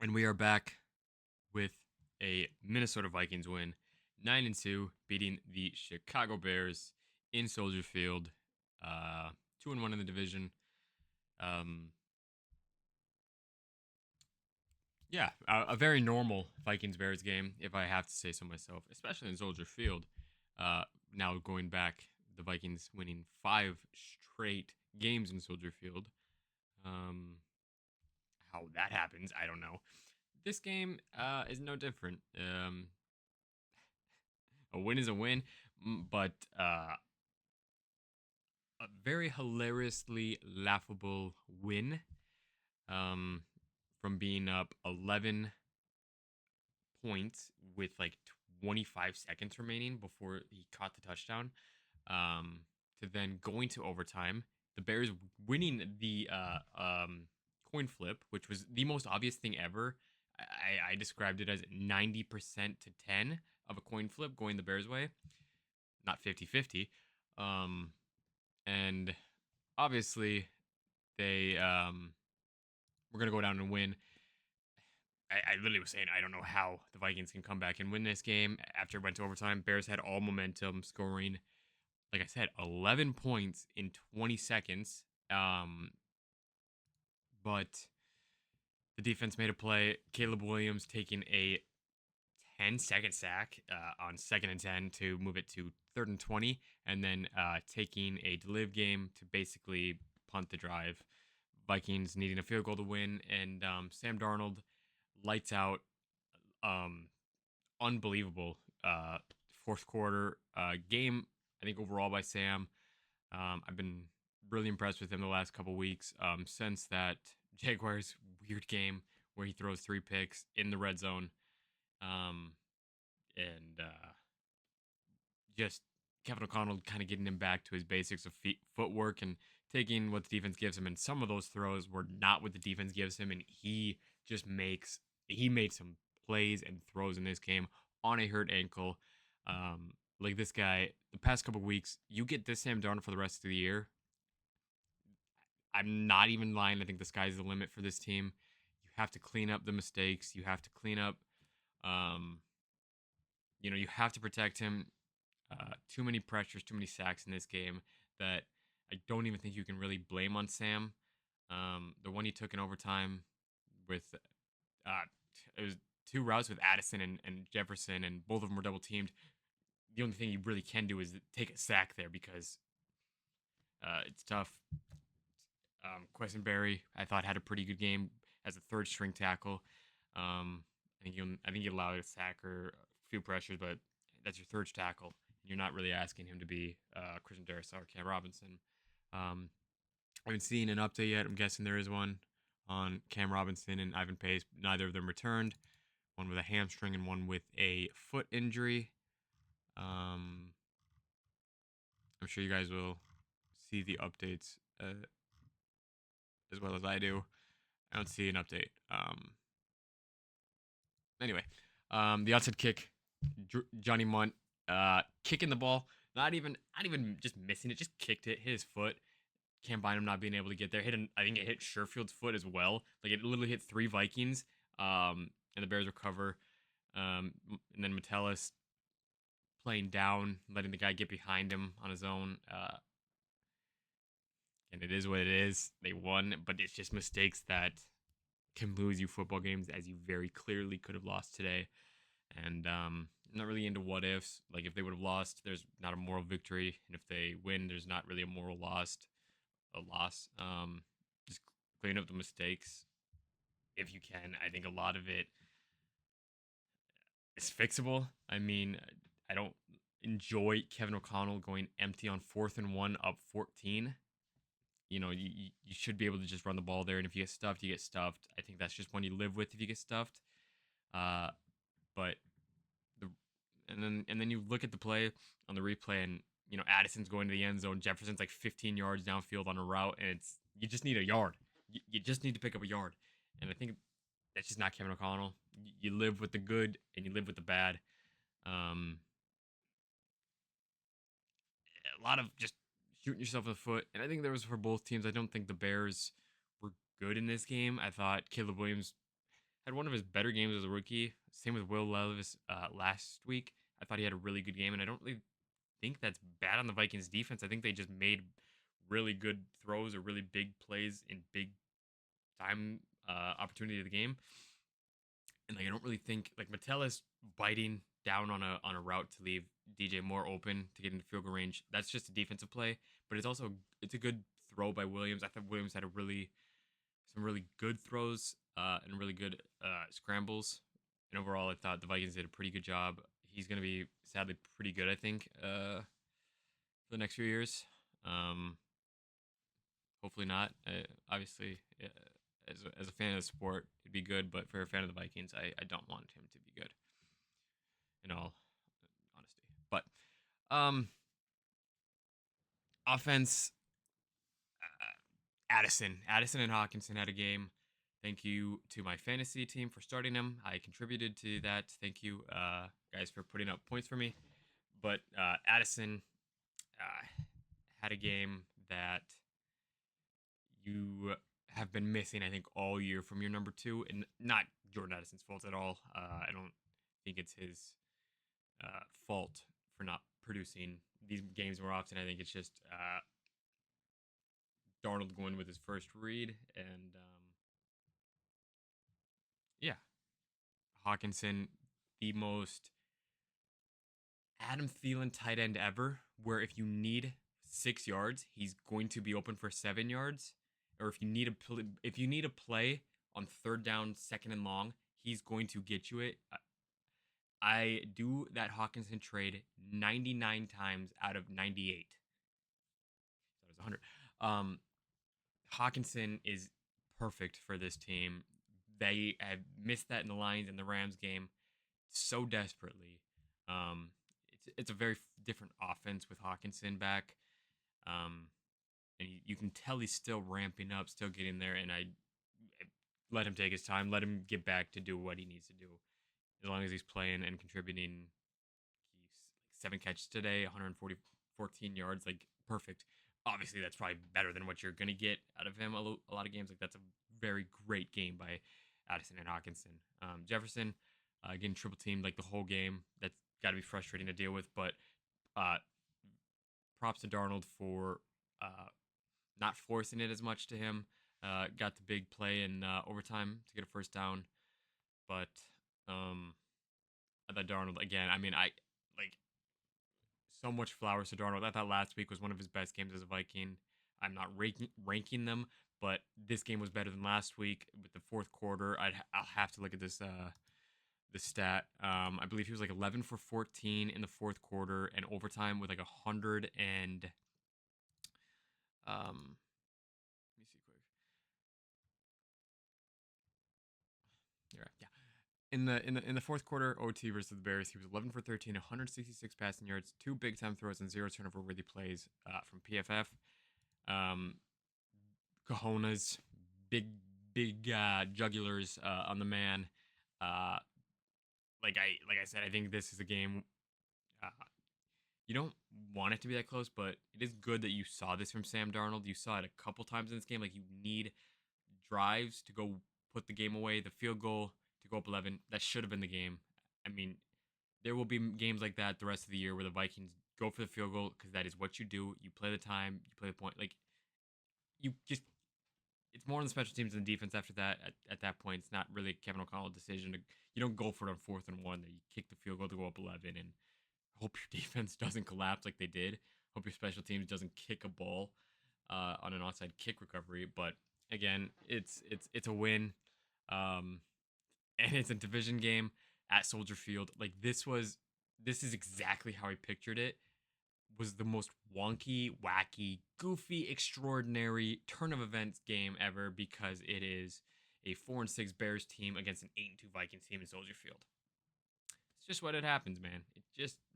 And we are back with a Minnesota Vikings win, 9-2, beating the Chicago Bears in Soldier Field. 2-1 in the division. Um, yeah, a very normal Vikings Bears game, if I have to say so myself, especially in Soldier Field. Now going back, the Vikings winning 5 straight games in Soldier Field. Um, how that happens, I don't know. This game is no different. A win is a win, but a very hilariously laughable win um, from being up 11 points with like 25 seconds remaining before he caught the touchdown, um, to then going to overtime. The Bears winning the coin flip, which was the most obvious thing ever. I described it as 90% to 10 of a coin flip going the Bears' way, not 50-50. Um, and obviously they were gonna go down and win. I literally was saying I don't know how the Vikings can come back and win this game after it went to overtime. Bears had all momentum, scoring, like I said, 11 points in 20 seconds. But the defense made a play. Caleb Williams taking a 10-second sack on 2nd and 10 to move it to 3rd and 20, and then taking a delay game to basically punt the drive. Vikings needing a field goal to win, and Sam Darnold lights out. Um, Unbelievable fourth quarter game. I think overall by Sam. I've been really impressed with him the last couple weeks since that Jaguars weird game where he throws 3 picks in the red zone. Um, and just Kevin O'Connell kind of getting him back to his basics of footwork and taking what the defense gives him. And some of those throws were not what the defense gives him, and he made some plays and throws in this game on a hurt ankle. Like this guy, the past couple weeks, you get this Sam Darnold for the rest of the year. I'm not even lying. I think the sky's the limit for this team. You have to clean up the mistakes. You have to clean up. Um, you have to protect him. Too many pressures, too many sacks in this game that I don't even think you can really blame on Sam. The one he took in overtime with uh, it was 2 routes with Addison and Jefferson, and both of them were double teamed. The only thing you really can do is take a sack there because it's tough. Quessenberry, I thought, had a pretty good game as a third string tackle. I think you allowed a sack or a few pressures, but that's your third tackle. You're not really asking him to be Christian Darrisaw or Cam Robinson. I haven't seen an update yet. I'm guessing there is one on Cam Robinson and Ivan Pace. Neither of them returned. One with a hamstring and one with a foot injury. I'm sure you guys will see the updates as well as I do. I don't see an update. Anyway, the outside kick, Johnny Munt kicking the ball, not even just missing it, just kicked it, hit his foot. Cam Bynum not being able to get there. I think it hit Sherfield's foot as well. Like it literally hit 3 Vikings. And the Bears recover. And then Metellus playing down, letting the guy get behind him on his own. And it is what it is. They won, but it's just mistakes that can lose you football games, as you very clearly could have lost today. And I'm not really into what ifs. Like if they would have lost, there's not a moral victory, and if they win, there's not really a moral loss. Just clean up the mistakes if you can. I think a lot of it is fixable. I mean, I don't enjoy Kevin O'Connell going empty on 4th and 1 up 14. You should be able to just run the ball there, and if you get stuffed, you get stuffed. I think that's just one you live with if you get stuffed. Uh, but the and then you look at the play on the replay, and Addison's going to the end zone. Jefferson's like 15 yards downfield on a route, and you just need a yard. You just need to pick up a yard, and I think that's just not Kevin O'Connell. You live with the good and you live with the bad. Um, a lot of just shooting yourself in the foot, and I think there was for both teams. I don't think the Bears were good in this game. I thought Caleb Williams had one of his better games as a rookie. Same with Will Levis last week. I thought he had a really good game, and I don't really think that's bad on the Vikings defense. I think they just made really good throws or really big plays in big time opportunity of the game. And like I don't really think like Metellus biting down on a route to leave DJ more open to get into field goal range. That's just a defensive play, but it's a good throw by Williams. I thought Williams had a really some really good throws and really good scrambles. And overall, I thought the Vikings did a pretty good job. He's going to be sadly pretty good, I think, for the next few years. Um, Hopefully not. Obviously, as a fan of the sport, it'd be good, but for a fan of the Vikings, I don't want him to be good, in all honesty. But um, offense, Addison and Hockenson had a game. Thank you to my fantasy team for starting him. I contributed to that. Thank you, guys, for putting up points for me. But Addison had a game that you have been missing, I think, all year from your number two, and not Jordan Addison's fault at all. I don't think it's his fault for not producing these games more often. I think it's just Darnold going with his first read, and yeah, Hawkinson, the most Adam Thielen tight end ever, where if you need 6 yards, he's going to be open for 7 yards. Or if you need a play on third down, second and long, he's going to get you it. I do that Hawkinson trade 99 times out of 98. That was 100. Hawkinson is perfect for this team. They have missed that in the Lions and the Rams game so desperately. Um, it's a very different offense with Hawkinson back. And you can tell he's still ramping up, still getting there. And I let him take his time, let him get back to do what he needs to do. As long as he's playing and contributing, he's 7 catches today, 14 yards, like perfect. Obviously, that's probably better than what you're gonna get out of him. A lot of games, like that's a very great game by Addison and Hockenson. Jefferson getting triple teamed like the whole game. That's got to be frustrating to deal with. But uh, props to Darnold for not forcing it as much to him. Got the big play in overtime to get a first down. But I thought Darnold again. I mean, I like so much flowers to Darnold. I thought last week was one of his best games as a Viking. I'm not ranking them, but this game was better than last week with the fourth quarter. I'll have to look at this the stat. I believe he was like 11 for 14 in the fourth quarter and overtime with like 100 and let me see quick. Yeah. In the fourth quarter OT versus the Bears, he was 11 for 13, 166 passing yards, 2 big time throws, and 0 turnover worthy plays from PFF. Cojones, big jugulars on the man. Uh, like I said, I think this is a game. Uh, you don't want it to be that close, but it is good that you saw this from Sam Darnold. You saw it a couple times in this game. Like you need drives to go put the game away. The field goal to go up 11. That should have been the game. I mean, there will be games like that the rest of the year where the Vikings go for the field goal because that is what you do. You play the time. You play the point. Like you just. It's more on the special teams than the defense after that. At that point, it's not really a Kevin O'Connell decision. You don't go for it on 4th and 1. That you kick the field goal to go up 11 and hope your defense doesn't collapse like they did. Hope your special teams doesn't kick a ball on an onside kick recovery. But again, it's a win, and it's a division game at Soldier Field. Like this is exactly how I pictured it. Was the most wonky, wacky, goofy, extraordinary turn of events game ever because it is a 4-6 Bears team against an 8-2 Vikings team in Soldier Field. It's just what it happens, man.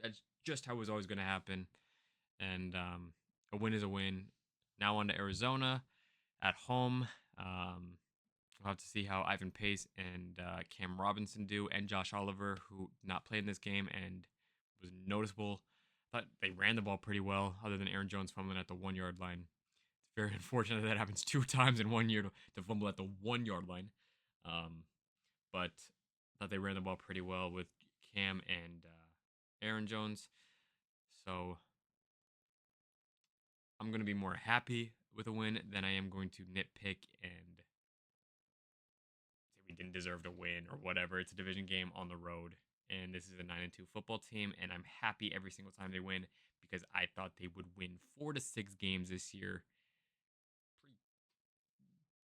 That's just how it was always going to happen. And a win is a win. Now on to Arizona at home. We'll have to see how Ivan Pace and Cam Robinson do, and Josh Oliver, who did not play in this game and was noticeable. Thought they ran the ball pretty well, other than Aaron Jones fumbling at the 1 yard line. It's very unfortunate that happens 2 times in 1 year to fumble at the 1 yard line. but thought they ran the ball pretty well with Cam and Aaron Jones. So I'm going to be more happy with a win than I am going to nitpick and say we didn't deserve to win or whatever. It's a division game on the road, and this is a 9-2 football team, and I'm happy every single time they win because I thought they would win 4 to 6 games this year.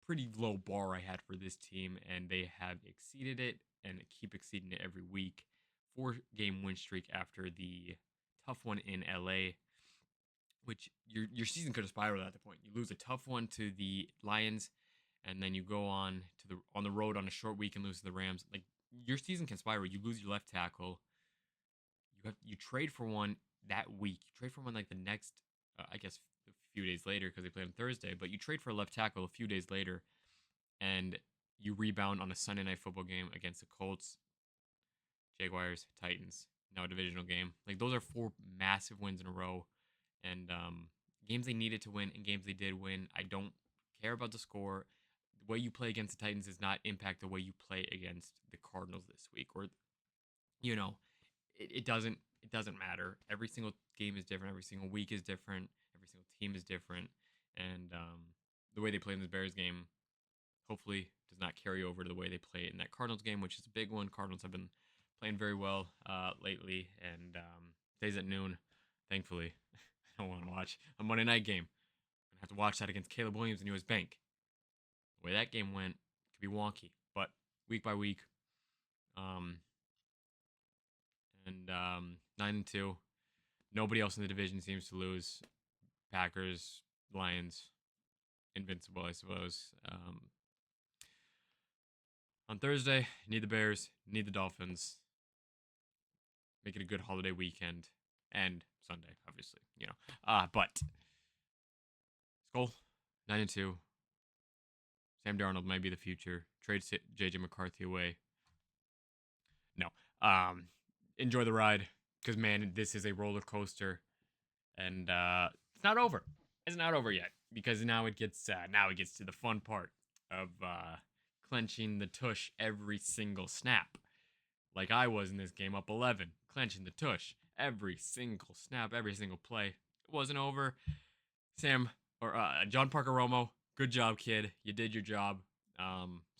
Pretty low bar I had for this team, and they have exceeded it and keep exceeding it every week. 4-game win streak after the tough one in LA, which your season could have spiraled at the point. You lose a tough one to the Lions, and then you go on the road on a short week and lose to the Rams. Like, your season can spiral. You lose your left tackle. You trade for one that week. You trade for one like the next, I guess, a few days later because they play on Thursday. But you trade for a left tackle a few days later, and you rebound on a Sunday night football game against the Colts, Jaguars, Titans. Now a divisional game. Like, those are 4 massive wins in a row, and games they needed to win and games they did win. I don't care about the score. The way you play against the Titans does not impact the way you play against the Cardinals this week, or it doesn't matter. Every single game is different. Every single week is different. Every single team is different, and the way they play in this Bears game hopefully does not carry over to the way they play in that Cardinals game, which is a big one. Cardinals have been playing very well lately, and days at noon, thankfully. I don't want to watch a Monday night game. I'm going to have to watch that against Caleb Williams and US Bank. The way that game went could be wonky, but week by week, 9-2. Nobody else in the division seems to lose. Packers, Lions, invincible, I suppose. On Thursday, need the Bears, need the Dolphins. Make it a good holiday weekend. And Sunday, obviously, But Skull, 9-2. Sam Darnold might be the future. Trade J.J. McCarthy away. No. Enjoy the ride, because, man, this is a roller coaster. And it's not over. It's not over yet, because now it gets to the fun part of clenching the tush every single snap. Like I was in this game, up 11, clenching the tush every single snap, every single play. It wasn't over. John Parker Romo, good job, kid. You did your job.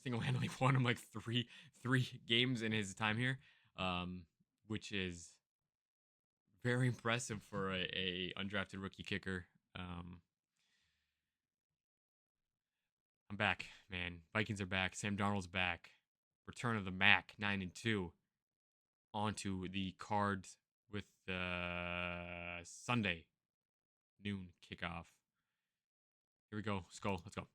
Single-handedly won him like three games in his time here, which is very impressive for a undrafted rookie kicker. I'm back, man. Vikings are back. Sam Darnold's back. Return of the Mac, 9-2. Onto the Cards with the Sunday noon kickoff. Here we go. Skull. Let's go.